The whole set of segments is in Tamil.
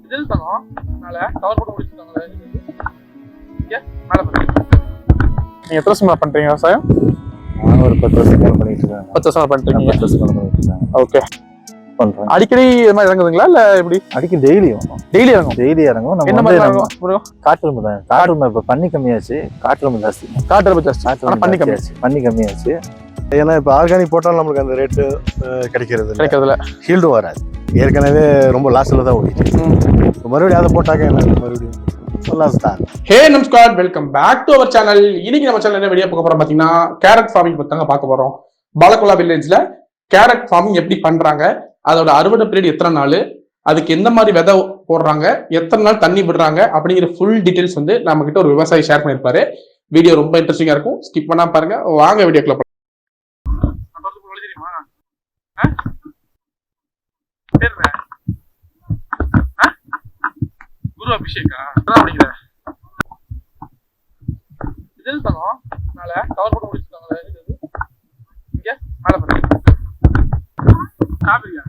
இதில் தங்கம் மேலே கவர் போட்டு முடிச்சுட்டாங்களே. இங்கே மேலே பண்ணுறீங்க. நீங்கள் எத்தனை வருஷமா பண்ணுறீங்க விவசாயம்? நான் ஒரு 10 வருஷம் மேலே பண்ணிட்டு இருக்கேன். 10 வருஷமா பண்ணுறீங்க? 10 வருஷம் மேலே பண்ணிட்டு இருக்கேன். ஓகே, பண்ணுறேன். அடிக்கடி இது மாதிரி இறங்குதுங்களா இல்லை எப்படி? அடிக்கடி டெய்லி இறங்கும். டெய்லி இறங்கும். நம்ம என்ன மாதிரி இறங்கும் ப்ரோ? காட்டுரும்பு தான். காட்டுரும்பு இப்போ பண்ணி கம்மியாச்சு. காட்டுரும்பு ஜாஸ்தி. காட்டுரும்பு ஜாஸ்தி, ஆனால் பண்ணி கம்மியாச்சு. பண்ணி கம்மியாச்சு. ஏன்னா இப்போ ஆர்கானிக் போட்டாலும் நம்மளுக்கு அந்த ரேட்டு கிடைக்கிறதுல ஹீல்டு வராது. ஏற்கனவே ரொம்ப லாஸ்ட்ல தான் ஓடிச்சு. மறுபடியும் அதை போட்டாக்க என்ன மறுபடியும் லாஸ் தான். ஹே நமஸ்கார், welcome back to our channel. இன்னைக்கு நம்ம சேனல் என்ன வீடியோ பார்க்க போறோம் பார்த்தீங்கன்னா, கேரட் ஃபார்மிங் பத்தி தாங்க பார்க்க போறோம். பாலகோலா வில்லேஜ்ல கேரட் ஃபார்மிங் எப்படி பண்றாங்க, அதோட அறுவடை பீரியட் எத்தனை நாள், அதுக்கு எந்த மாதிரி விதை போடுறாங்க, எத்தனை நாள் தண்ணி விடுறாங்க அப்படிங்கிற ஃபுல் டீடைல்ஸ் வந்து நம்ம கிட்ட ஒரு விவசாயி ஷேர் பண்ணிருப்பாரு. வீடியோ ரொம்ப இன்ட்ரெஸ்டிங்கா இருக்கும், ஸ்கிப் பண்ணா பாருங்க. வாங்க வீடியோக்குள்ள போலாம். குரு அபிஷேகா படிக்கிற இதில் தங்கம் மேல கவர் போட்டு முடிச்சுட்டாங்களே. இங்க மேல பண்ணுறீங்க. காப்பிரியா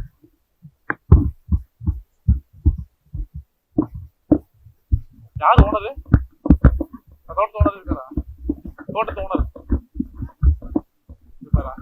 யார் ஓனரு? தோட்டத்து ஓனர் இருக்காரா? தோட்டத்து ஓனர் இருக்காரா?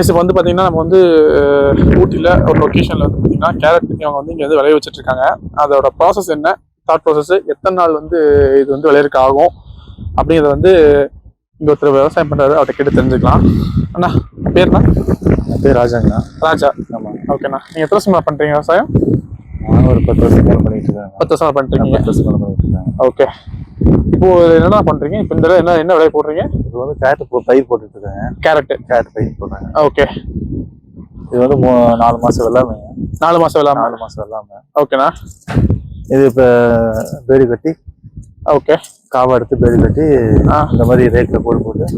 இப்போ வந்து பார்த்தீங்கன்னா, நம்ம வந்து ஊட்டியில் ஒரு லொக்கேஷனில் வந்து பார்த்தீங்கன்னா கேரட் இவங்க வந்து இங்கே வந்து விளைய வச்சுட்ருக்காங்க. அதோட ப்ராசஸ் என்ன, தாட் ப்ராசஸ், எத்தனை நாள் வந்து இது வந்து விளையிறதுக்கு ஆகும் அப்படிங்கிறத வந்து இங்கே ஒருத்தர் விவசாயம் பண்ணுறாரு, அவர்கிட்ட கேட்டு தெரிஞ்சுக்கலாம். அண்ணா பேர்ண்ணா? என் பேர் ராஜாங்கண்ணா. ராஜா. ஆமாம். ஓகேண்ணா. நீங்கள் எத்தனை வருஷமா பண்ணுறீங்க விவசாயம்? நான் ஒரு 10 வருஷம் மேலே பண்ணிட்டு இருக்கேன். 10 வருஷமா பண்ணுறீங்க? 10 வருஷம் மேலே பண்ணிட்டு இருக்கேன். ஓகே. இப்போ என்னென்ன பண்ணுறீங்க? இப்போ இந்த என்ன விளைய போடுறீங்க? இது வந்து கேரட் பயிர் போட்டுட்டு இருக்காங்க. கேரட் பயிர் போடுறாங்க. ஓகே. இது வந்து 4 மாசம் வெள்ளாமை. 4 மாசம் வெள்ளாமை. 4 மாசம் வெள்ளாமை. ஓகேண்ணா. இது இப்போ பேடி கட்டி, ஓகே, காவா எடுத்து பேடி கட்டி இந்த மாதிரி ரேட்ல போட்டு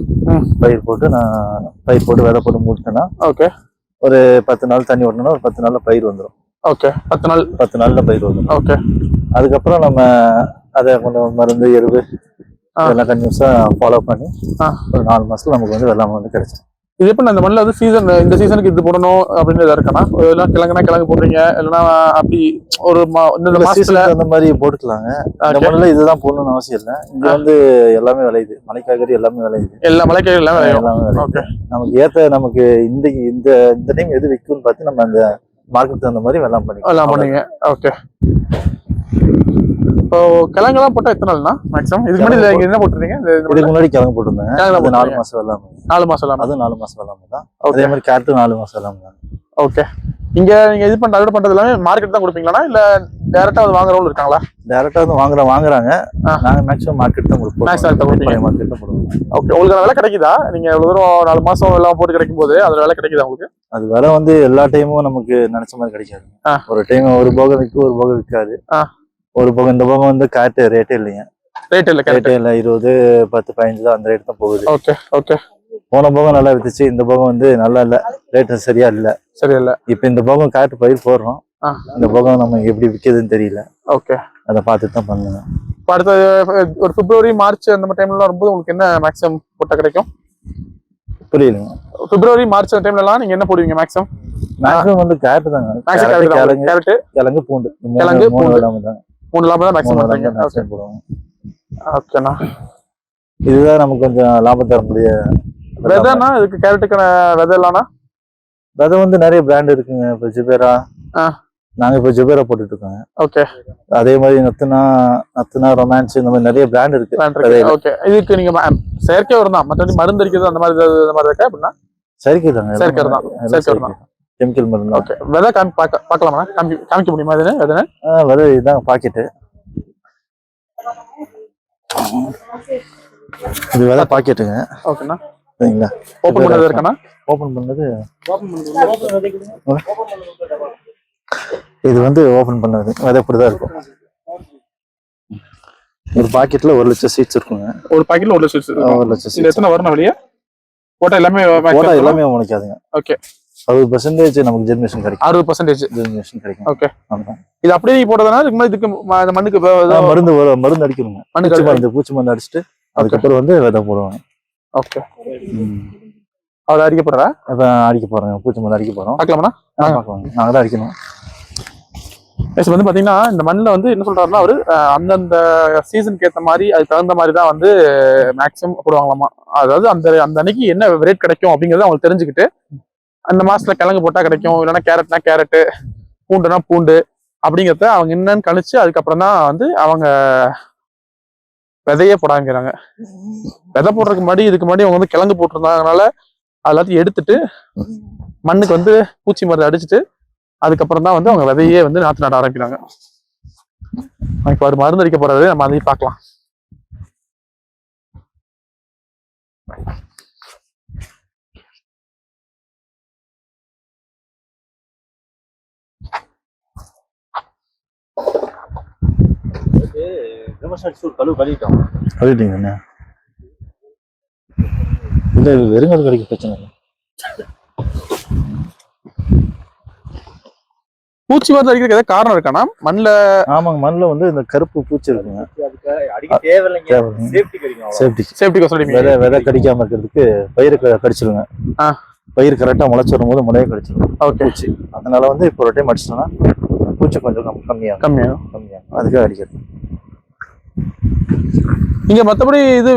பயிர் போட்டு நான் பயிர் போட்டு விதை போட்டு முடிச்சேன்னா ஓகே, ஒரு 10 நாள் தண்ணி விடணும்னா ஒரு 10 நாள்ல பயிர் வந்துடும். ஓகே, 10 நாள்ல பயிர் வந்துடும். ஓகே. அதுக்கப்புறம் நம்ம அதை கொஞ்சம் மருந்து எருவு இதெல்லாம் கன்யூஸா ஃபாலோ பண்ணி ஒரு 4 மாசத்துல நமக்கு வந்து வெள்ளாமை வந்து கிடைச்சிடும். இது எப்படி அந்த மண்ணில் வந்து இந்த சீசனுக்கு இது போடணும் அப்படின்னு எதாவது இருக்கானா? எல்லாம் கிழங்கு போடுறீங்க, இல்லைன்னா அப்படி ஒரு இந்த மாசத்துல அந்த மாதிரி போட்டுக்கலாங்க. இந்த மண்ணில் இதுதான் போடணும்னு அவசியம் இல்லை. இங்க வந்து எல்லாமே விளையுது. மலைக்காய்கறி எல்லாமே விளையுது. எல்லா மலைக்காய்கறி எல்லாமே விளையுது. நமக்கு ஏத்த நமக்கு இந்த டைம் எது விற்கும்னு பார்த்து நம்ம அந்த மார்க்கெட் தகுந்த மாதிரி வெள்ளாமை பண்ணீங்க. ஓகே. இப்போ கிழங்கெல்லாம் போட்டா எத்தனை நாள்னா மேக்ஸிமம்? இதுக்கு முன்னாடி என்ன போட்டுருந்தீங்க? இதுக்கு முன்னாடி கிழங்கு போட்டிருந்தேன். 4 மாசம் வெள்ளாமை. 4 மாசம் வெள்ளாமை. அதுவும் 4 மாசம் வெள்ளாமை தான். அதே மாதிரி கேரட் 4 மாசம் வெள்ளாமை தான். ஓகே. நீங்க இது அறுவடை பண்றது எல்லாமே மார்க்கெட் தான் கொடுப்பீங்களா, இல்ல டைரக்டா வந்து வாங்குறவங்க இருக்காங்களா? டைரக்டா வந்து வாங்குறாங்க. நாங்க மேக்ஸிமம் மார்க்கெட் தான் கொடுப்போம். மார்க்கெட் தான் கொடுப்போம். ஓகே. உங்களுக்கு விலை கிடைக்குதா? நீங்க எவ்வளவு தூரம் 4 மாசம் எல்லாம் போட்டு கிடைக்கும் போது அதோட விலை கிடைக்குதா உங்களுக்கு? அது விலை வந்து எல்லா டைமும் நமக்கு நினைச்ச மாதிரி கிடைக்காது. ஒரு டைம் ஒரு போகம் விற்கும், ஒரு போகம் விற்காது. ஒரு போகம் இந்த போகம் வந்து கேரட் ரேட்டே இல்லைங்க. ரேட்டே இல்ல 20, 10, 15 தான் அந்த ரேட் தான் போகுது. Okay, okay. போன போகம் நல்லா வித்துச்சு, இந்த போகம் வந்து நல்லா இல்ல, ரேட் சரியா இல்ல. இப்ப இந்த போகம் கேரட் பயிர் போடுறோம். இந்த போகம் நம்ம எப்படி விற்கிறதுன்னு தெரியல. ஓகே, அதை பார்த்துட்டு தான் பண்ணுங்க. அடுத்த ஒரு பிப்ரவரி மார்ச் அந்த டைம்ல வரும்போது உங்களுக்கு என்ன மேக்ஸிமம் போட்டா கிடைக்கும்? புரியலங்க. பிப்ரவரி மார்ச் டைம்ல எல்லாம் நீங்க என்ன போடுவீங்க மேக்ஸிமம்? மேக்ஸிமம் வந்து கேரட் தாங்க. கிழங்கு பூண்டு 3 லாபம் தான் மேக்ஸிமம் பண்றீங்க. ஓகேண்ணா. இதுதான் நமக்கு கொஞ்சம் லாபம் தரக்கூடிய விதைனா இதுக்கு கேரட்டுக்கான விதை இல்லைனா விதை வந்து நிறைய பிராண்ட் இருக்குங்க. இப்போ ஜிபேரா, நாங்க இப்போ ஜிபேரா போட்டுட்டு இருக்கோங்க. ஓகே. அதே மாதிரி நத்துனா ரொமான்ஸ் இந்த மாதிரி நிறைய பிராண்ட் இருக்கு. ஓகே. இதுக்கு நீங்க செயற்கை உரம் தான், மற்றபடி மருந்து அடிக்கிறது அந்த மாதிரி இருக்கா அப்படின்னா? செயற்கை தாங்க. செயற்கை தான். கெமிக்கல் மருந்து. ஓகே. விதை பார்க்கலாமா? காமிக்க முடியுமா? விதை இதுதான் பாக்கெட்டு. இது விதை பாக்கெட்டுங்க. ஓகேண்ணா. சரிங்களா? ஓபன் பண்ணது இருக்கானா? ஓபன் பண்ணது இது வந்து ஓபன் பண்ணது விதை இப்படிதான் இருக்கும். ஒரு பாக்கெட்ல 1 லட்சம் சீட்ஸ் இருக்குங்க. ஒரு பாக்கெட்ல 1 லட்சம் சீட்ஸ். 1 லட்சம் சீட்ஸ் எத்தனை வரணும் வெளியே? போட்டா எல்லாமே முளைக்காதுங்க. ஓகே. 60% நமக்கு ஜெர்மினேஷன் கிடைக்கும். 60% ஜெர்மினேஷன் கிடைக்கும். ஓகே. இது அப்படியே நீ போட்டதனா இதுக்கு மண்ணுக்கு மருந்து அடிக்கணுங்க. பூச்சி மருந்து அடிச்சிட்டு அதுக்கப்புறம் வந்து விதை போடுவாங்க. ஓகே. அவரை அடிக்க போறா? அடிக்க போறோம். பூச்சி மருந்து அடிக்க போறோம். பார்க்கலாமா? பார்க்கலாம். நாங்க தான் அடிக்கணும். வந்து பாத்தீங்கன்னா இந்த மண்ணில் வந்து என்ன சொல்றாருன்னா அவரு அந்தந்த சீசனுக்கு ஏற்ற மாதிரி அதுக்கு தகுந்த மாதிரி தான் வந்து மேக்ஸிமம் போடுவாங்களாமா. அதாவது அந்த அன்னைக்கு என்ன ரேட் கிடைக்கும் அப்படிங்கறத அவங்களுக்கு தெரிஞ்சுக்கிட்டு அந்த மாசத்துல கிழங்கு போட்டா கிடைக்கும், இல்லைன்னா கேரட்னா கேரட்டு, பூண்டுனா பூண்டு அப்படிங்கிறத அவங்க என்னன்னு கணிச்சு அதுக்கப்புறம் தான் வந்து அவங்க விதையே போடாங்கிறாங்க. விதை போடுறதுக்கு முன்னாடி இதுக்கு முன்னாடி அவங்க வந்து கிழங்கு போட்டிருந்தாங்கனால எல்லாத்தையும் எடுத்துட்டு மண்ணுக்கு வந்து பூச்சி மருந்து அடிச்சுட்டு அதுக்கப்புறம் தான் வந்து அவங்க விதையே வந்து நாற்று நட ஆரம்பிக்கிறாங்க. இப்போ ஒரு மருந்து அடிக்க போறது நம்ம அதையும் பார்க்கலாம். கழுவிட்டீங்க. இல்ல வெறுங்கால் கடிக்க பிரச்சனை இல்லை. பூச்சி மருந்து அடிக்கிறதுக்கு ஏதாவது காரணம் இருக்கானா மண்ணில்? ஆமாங்க, மண்ணில் வந்து இந்த கருப்பு பூச்சி இருக்குங்க. விதை கடிக்காம இருக்கிறதுக்கு பயிரை கடிச்சிருங்க. பயிர் கரெக்டா முளைச்சு வரும்போது முளைய கடிச்சிடும் பூச்சி. அதனால வந்து இப்போ ஒரு டைம் அடிச்சிட்டோம்னா பூச்சி கொஞ்சம் கம்மியாகும். அதுக்காக அடிக்கிறது. இங்க மத்தபடி இது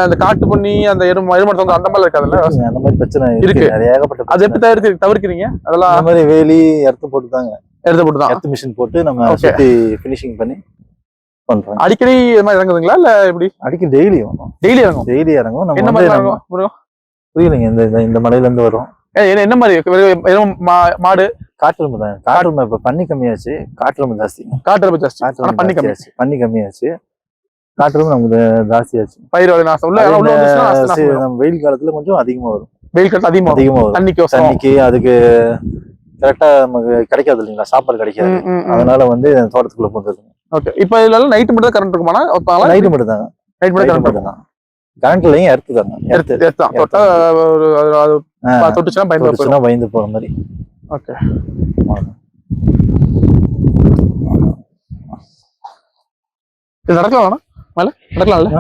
அந்த காட்டு பண்ணி அந்த எருமட்டம் அந்த மாதிரி இருக்காதுல்ல? அந்த மாதிரி பிரச்சனை இருக்கு. ஏகப்பட்ட. அது எப்படி தவிர்க்கிறீங்க? அதெல்லாம் அந்த மாதிரி வேலி எடுத்து போட்டுதான் மிஷின் போட்டு நம்ம சுத்தி ஃபினிஷிங் பண்ணி பண்றோம். அடிக்கடி இது மாதிரி இறங்குதுங்களா இல்ல எப்படி? அடிக்கடி டெய்லி இறங்கும். நம்ம என்ன மாதிரி இறங்கும்? புரியலைங்க. இந்த மலையில இருந்து வரும். என்ன மாதிரி மாடு? காட்டெருமை தான். காட்டெருமை இப்ப பண்ணி கம்மியாச்சு. காட்டெருமை ஜாஸ்தி. பண்ணி கம்மியாச்சு. காட்டெருமை நமக்கு ஜாஸ்தியாச்சு. பயிர் நாசம் நம்ம வெயில் காலத்துல கொஞ்சம் அதிகமா வரும். வெயில் காலத்துல அதிகமா வரும். தண்ணிக்கு அதுக்கு கரெக்டா நமக்கு கிடைக்காது இல்லைங்களா? சாப்பாடு கிடைக்காது. அதனால வந்து தோட்டத்துக்குள்ள போகுது. ஓகே. இப்ப இதுல நைட் மட்டும் தான் கரண்ட் இருக்குமானா? நைட் மட்டும் தாங்க. கரண்ட்லயும் எர்த்து தாங்க. தொட்டுச்சுன்னா பயந்து போற மாதிரி. ஓகே. இது நடக்கலாம் மேல? நடக்கலாம்.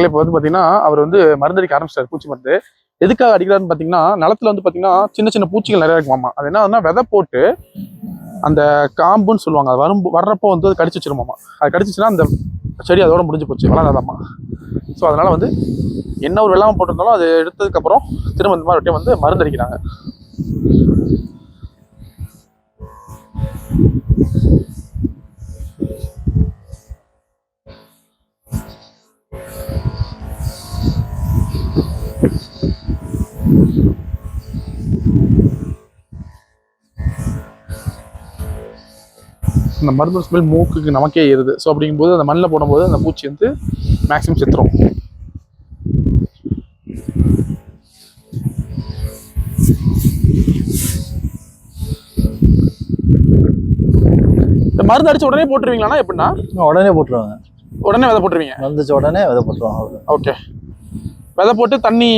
இப்போ வந்து பாத்தீங்கன்னா அவர் வந்து மருந்தடிக்க ஆரம்பிச்சிட்டாரு. பூச்சி மருந்து எதுக்காக அடிக்கிறாருன்னு பாத்தீங்கன்னா நிலத்துல வந்து பாத்தீங்கன்னா சின்ன சின்ன பூச்சிகள் நிறைய இருக்குமாமா. அது என்ன விதை போட்டு அந்த காம்புன்னு சொல்லுவாங்க, அது வர்றப்போ வந்து அது கடிச்சு வச்சிருமாமா. அது கடிச்சிச்சுன்னா அந்த செடி அதோட முடிஞ்சு போச்சு, வளராதாமா. ஸோ அதனால வந்து என்ன ஒரு வெள்ளாமை போட்டிருந்தாலும் அது எடுத்ததுக்கு அப்புறம் திரும்ப இந்த மாதிரி வந்து மருந்து அடிக்கிறாங்க. இந்த மருந்து ஸ்மெல் மூக்குக்கு நமக்கே ஏறுது. ஸோ அப்படிங்கும்போது அந்த மண்ணில் போடும்போது அந்த பூச்சி வந்து மேக்ஸிமம் செத்துரும். இந்த மருந்து அடிச்சு உடனே போட்டுருவீங்களா? எப்படின்னா உடனே போட்டுருவாங்க. உடனே விதை போட்டுருவீங்க? வந்துச்சு உடனே விதை போட்டுருவாங்க. ஓகே. விதை போட்டு தண்ணி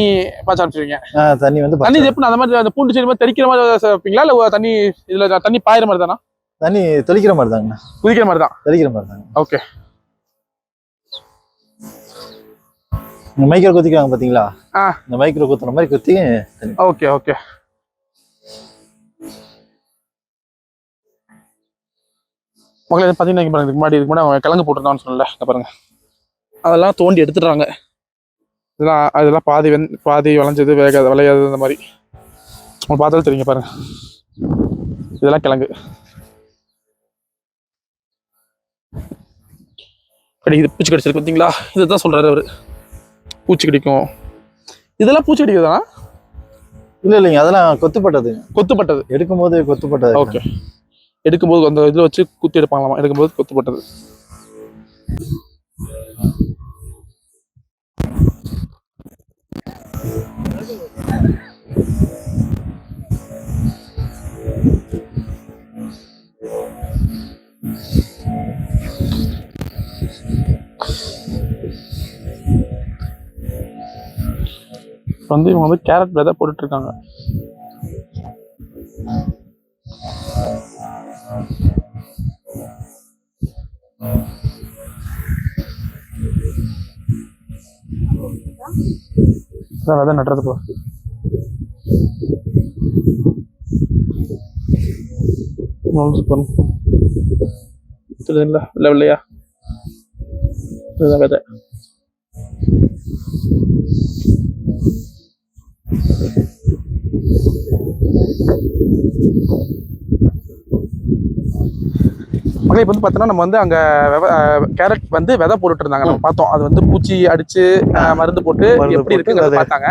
பாய்ச்ச ஆரம்பிச்சிருவீங்க. தண்ணி வந்து தண்ணி எப்படி அந்த மாதிரி அந்த பூண்டு செடி மாதிரி தெளிக்கிற மாதிரி வைப்பீங்களா இல்ல தண்ணி இதுல தண்ணி பாயிற மாதிரி தானா? தண்ணி தெளிக்கிற மாதிரி தாங்க. குதிக்கிற மாதிரி தான். தெளிக்கிற மாதிரி தாங்க. ஓகே. மைக்ரோ குத்திக்கிறாங்க பாத்தீங்களா? இந்த மைக்ரோ குத்துற மாதிரி குத்தி. Okay okay. மக்களே பாத்தீங்கன்னா பாருங்க, இதுக்கு முன்னாடி அவங்க கிழங்கு போட்டுருந்தான்னு சொல்லல, பாருங்க அதெல்லாம் தோண்டி எடுத்துடுறாங்க. அதெல்லாம் பாதி விளைஞ்சது விளையாது இந்த மாதிரி உங்களுக்கு பார்த்தாலும் தெரியுங்க பாருங்க. இதெல்லாம் கிழங்கு கிடைக்குது. பூச்சி கடிச்சிருக்கு பார்த்தீங்களா? இதுதான் சொல்றாரு அவரு, பூச்சி கடிக்கும். இதெல்லாம் பூச்சி கடிக்குதானா? இல்லைங்க, அதெல்லாம் கொத்துப்பட்டது எடுக்கும்போது கொத்துப்பட்டது. ஓகே. எடுக்கும்போது அந்த இதில் வச்சு குத்தி எடுப்பாங்களாமா, எடுக்கும்போது கொத்துப்பட்டது. வந்து இவங்க வந்து கேரட் விதை போட்டுட்டு இருக்காங்க. விதை நடுறது போ. இல்லையா இதுதான் விதை. மகளே இப்போ வந்து பார்த்தோன்னா நம்ம வந்து அங்கே கேரட் வந்து விதை போட்டுட்டு இருந்தாங்க, நம்ம பார்த்தோம். அது வந்து பூச்சி அடிச்சு மருந்து போட்டு எப்படி இருக்குங்கிறத பார்த்தாங்க.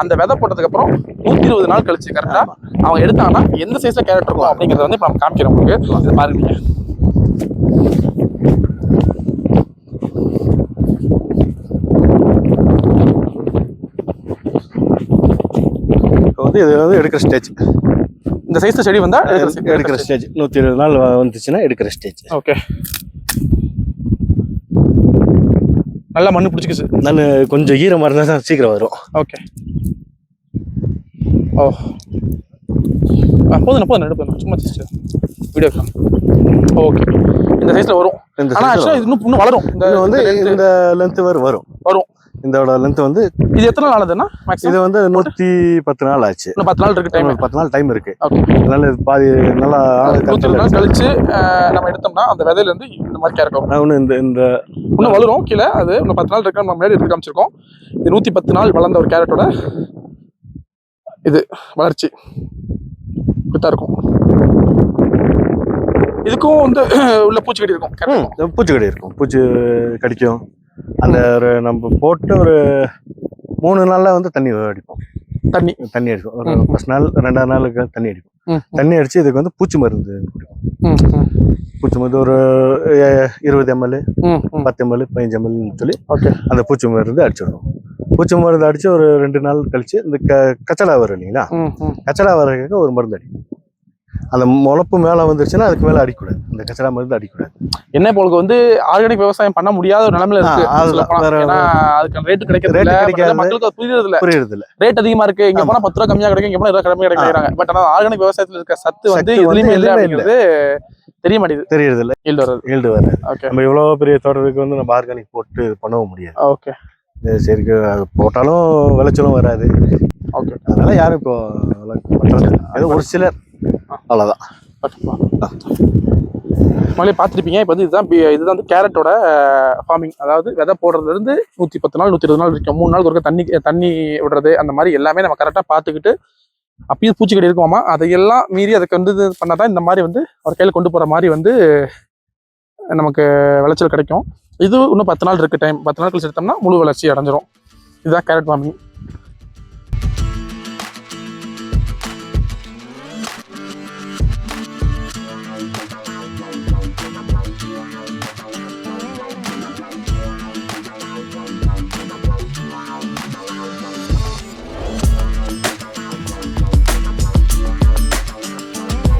அந்த விதை போட்டதுக்கு அப்புறம் 120 நாள் கழிச்சு கரெக்டா அவங்க எடுத்தாங்கன்னா எந்த சைஸ்ல கேரட் இருக்கும் அப்படிங்கிறத வந்து இப்போ நம்ம காமிக்கிறோம் உங்களுக்கு. இது பாருங்க. இது வந்து எடுக்கிற ஸ்டேஜ். இந்த சைஸ் செடி வந்தா எடுக்கிற ஸ்டேஜ் 120 நாள் வந்துச்சுன்னா எடுக்கிற ஸ்டேஜ். ஓகே. நல்லா மண்ணு பிடிச்சிக்கிச்சு. நான் கொஞ்சம் ஈரமாக இருந்தால் தான் சீக்கிரம் வரும். ஓகே. ஓ போதும் எடுப்பேன் சும்மா வீடியோ. ஓகே. இந்த சைஸ்ல வரும். ஆனால் ஆக்சுவலாக இது இன்னும் வளரும். இந்த லென்த் வரும். இதோட லென்த் வந்து இது எத்தனை நாள் ஆகுதுன்னா? இது வந்து 110 நாள் ஆச்சு. இன்னும் 10 நாள் இருக்கு டைம். 10 நாள் டைம் இருக்கு. அதனால பாதி நல்லா 120 நாள் கழிச்சு நம்ம எடுத்தோம்னா அந்த விதையில இருந்து இந்த மாதிரி கேரட் வரும். இன்னும் வளரும் கீழே. அது இன்னும் 10 நாள் இருக்கு. நம்ம முன்னாடி எடுத்து காமிச்சிருக்கோம். இது 110 நாள் வளர்ந்த ஒரு கேரட்டோட இது வளர்ச்சி இப்படித்தான் இருக்கும். இதுக்கும் வந்து உள்ள பூச்சிக்கடி இருக்கும். பூச்சிக்கடி இருக்கும். பூச்சி கடிக்கும். அந்த ஒரு நம்ம போட்டு ஒரு 3 நாள்ல வந்து தண்ணி அடிப்போம். தண்ணி அடிக்கும். ஒரு ஃபர்ஸ்ட் நாள் 2ஆவது நாளுக்கு தண்ணி அடிக்கும். தண்ணி அடிச்சு இதுக்கு வந்து பூச்சி மருந்து குடிக்கும். பூச்சி மருந்து ஒரு 20 ml 10 ml 15 ml சொல்லி அந்த பூச்சி மருந்து அடிச்சிடணும். பூச்சி மருந்து அடிச்சு ஒரு 2 நாள் கழிச்சு இந்த கச்சடா வரும் இல்லைங்களா? கச்சடா வரதுக்கு ஒரு மருந்து அடிக்கும். அந்த முளப்பு மேல வந்துருச்சுன்னா அதுக்கு மேல அடிக்கூடாது. இந்த கச்சடா மருந்து அடிக்கூடாது. என்ன போலுக்கு வந்து ஆர்கானிக் விவசாயம் பண்ண முடியாத ஒரு நிலைமையில இருக்கு. அதுக்கு ரேட் கிடைக்கிறது மக்களுக்கு புரியுறது இல்ல. ரேட் அதிகமா இருக்கு. இங்க போனா 10 ரூபா கம்மியா கிடைக்கும், இங்க போனா 20 கம்மியா கிடைக்கிறாங்க. பட் ஆனா ஆர்கானிக் விவசாயத்துல இருக்க சத்து வந்து எதுலயுமே இல்ல அப்படிங்கிறது தெரிய மாட்டேங்குது. தெரியுது இல்ல. ஈல்டு வர நம்ம இவ்வளவு பெரிய தோட்டத்துக்கு வந்து நம்ம ஆர்கானிக் போட்டு பண்ணவும் முடியாது. ஓகே. சரி, அது போட்டாலும் விளைச்சலும் வராது. ஓகே. அதனால யாரும் இப்போ ஒரு சிலர் அவ்வளோதான். மழை பார்த்துருப்பீங்க. இப்போ வந்து இதுதான் வந்து கேரட்டோட ஃபார்மிங். அதாவது விதை போடுறதுலேருந்து 110 நாள் 120 நாள் இருக்கும். 3 நாளுக்கு ஒருக்க தண்ணி விடுறது அந்த மாதிரி எல்லாமே நம்ம கரெக்டாக பார்த்துக்கிட்டு அப்பயும் பூச்சிக்கடி இருக்குமாமா. அதையெல்லாம் மீறி அதுக்கு வந்து இது பண்ணால் தான் இந்த மாதிரி வந்து ஒரு கையில் கொண்டு போகிற மாதிரி வந்து நமக்கு விளைச்சல் கிடைக்கும். இது இன்னும் 10 நாள் இருக்குது டைம். 10 நாள் கழிச்சு எடுத்தோம்னா முழு வளர்ச்சி அடைஞ்சிரும். இதுதான் கேரட் ஃபார்மிங்.